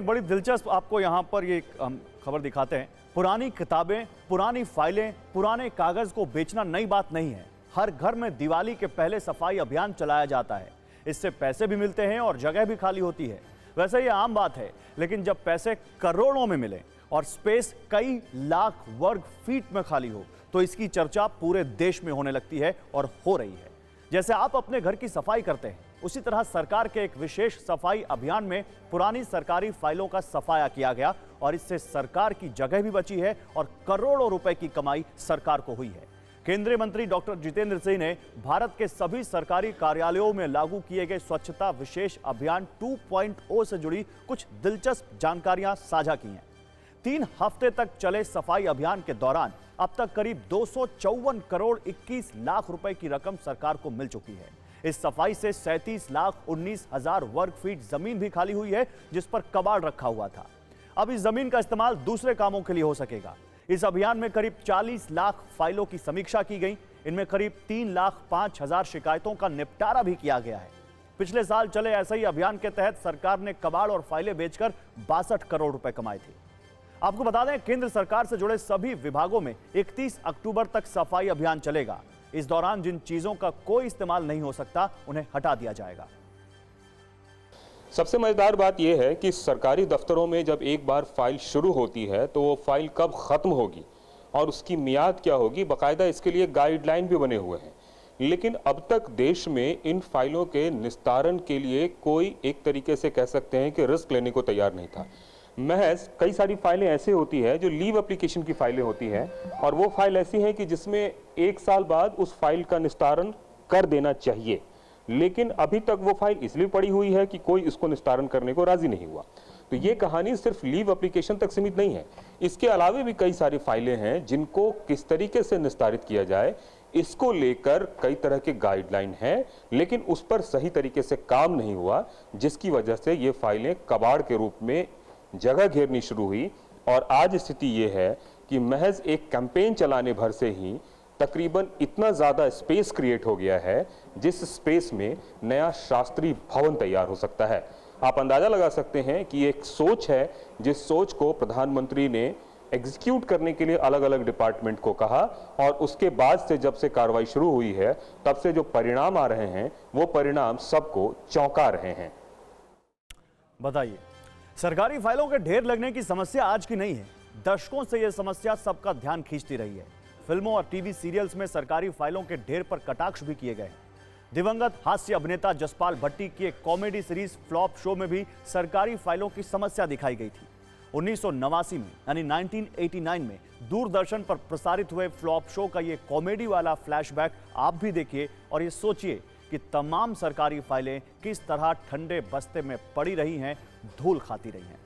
एक बड़ी दिलचस्प आपको यहाँ पर ये हम खबर दिखाते हैं। पुरानी किताबें, पुरानी फाइलें, पुराने कागज को बेचना नई बात नहीं है। हर घर में दिवाली के पहले सफाई अभियान चलाया जाता है। इससे पैसे भी मिलते हैं और जगह भी खाली होती है। वैसे ये आम बात है, लेकिन जब पैसे करोड़ों में मिले और स्पेस कई लाख वर्ग फीट में खाली हो तो इसकी चर्चा पूरे देश में होने लगती है और हो रही है। जैसे आप अपने घर की सफाई करते हैं, उसी तरह सरकार के एक विशेष सफाई अभियान में पुरानी सरकारी फाइलों का सफाया किया गया और इससे सरकार की जगह भी बची है और करोड़ों रुपए की कमाई सरकार को हुई है। केंद्रीय मंत्री डॉक्टर जितेंद्र सिंह ने भारत के सभी सरकारी कार्यालयों में लागू किए गए स्वच्छता विशेष अभियान 2.0 से जुड़ी कुछ दिलचस्प जानकारियां साझा की हैं। 3 हफ्ते तक चले सफाई अभियान के दौरान अब तक करीब 254 करोड़ 21 लाख रुपए की रकम सरकार को मिल चुकी है। इस सफाई से 37,19,000 वर्ग फीट जमीन भी खाली हुई है, जिस पर कबाड़ रखा हुआ था। अब इस जमीन का इस्तेमाल दूसरे कामों के लिए हो सकेगा। इस अभियान में करीब 40 लाख फाइलों की समीक्षा की गई। इनमें करीब 3,05,000 शिकायतों का निपटारा भी किया गया है। पिछले साल चले ऐसे ही अभियान के तहत सरकार ने कबाड़ और फाइलें बेचकर 62 करोड़ रुपए कमाए थे। आपको बता दें, केंद्र सरकार से जुड़े सभी विभागों में 31 अक्टूबर तक सफाई अभियान चलेगा। इस दौरान जिन चीजों का कोई इस्तेमाल नहीं हो सकता, उन्हें हटा दिया जाएगा। सबसे मजेदार बात यह है कि सरकारी दफ्तरों में जब एक बार फाइल शुरू होती है तो वो फाइल कब खत्म होगी और उसकी मियाद क्या होगी, बाकायदा इसके लिए गाइडलाइन भी बने हुए हैं। लेकिन अब तक देश में इन फाइलों के निस्तारण के लिए कोई एक तरीके से कह सकते हैं कि रिस्क लेने को तैयार नहीं था। महज कई सारी फाइलें ऐसे होती है जो लीव एप्लीकेशन की फाइलें होती हैं और वो फाइल ऐसी है कि जिसमें 1 साल बाद उस फाइल का निस्तारण कर देना चाहिए, लेकिन अभी तक वो फाइल इसलिए पड़ी हुई है कि कोई इसको निस्तारण करने को राजी नहीं हुआ। तो ये कहानी सिर्फ लीव एप्लीकेशन तक सीमित नहीं है। इसके अलावा भी कई सारी फाइलें हैं जिनको किस तरीके से निस्तारित किया जाए, इसको लेकर कई तरह के गाइडलाइन हैं, लेकिन उस पर सही तरीके से काम नहीं हुआ, जिसकी वजह से ये फाइलें कबाड़ के रूप में जगह घेरनी शुरू हुई। और आज स्थिति ये है कि महज एक कैंपेन चलाने भर से ही तकरीबन इतना ज़्यादा स्पेस क्रिएट हो गया है, जिस स्पेस में नया शास्त्रीय भवन तैयार हो सकता है। आप अंदाज़ा लगा सकते हैं कि एक सोच है, जिस सोच को प्रधानमंत्री ने एग्जीक्यूट करने के लिए अलग अलग डिपार्टमेंट को कहा और उसके बाद से जब से कार्रवाई शुरू हुई है, तब से जो परिणाम आ रहे हैं वो परिणाम सबको चौंका रहे हैं। बताइए, सरकारी फाइलों के ढेर लगने की समस्या आज की नहीं है। दशकों से यह समस्या सबका ध्यान खींचती रही है। फिल्मों और टीवी सीरियल्स में सरकारी फाइलों के ढेर पर कटाक्ष भी किए गए हैं। दिवंगत हास्य अभिनेता जसपाल भट्टी की एक कॉमेडी सीरीज फ्लॉप शो में भी सरकारी फाइलों की समस्या दिखाई गई थी। 1989 में यानी 1989 में दूरदर्शन पर प्रसारित हुए फ्लॉप शो का ये कॉमेडी वाला फ्लैशबैक आप भी देखिए और ये सोचिए कि तमाम सरकारी फाइलें किस तरह ठंडे बस्ते में पड़ी रही हैं, धूल खाती रही हैं।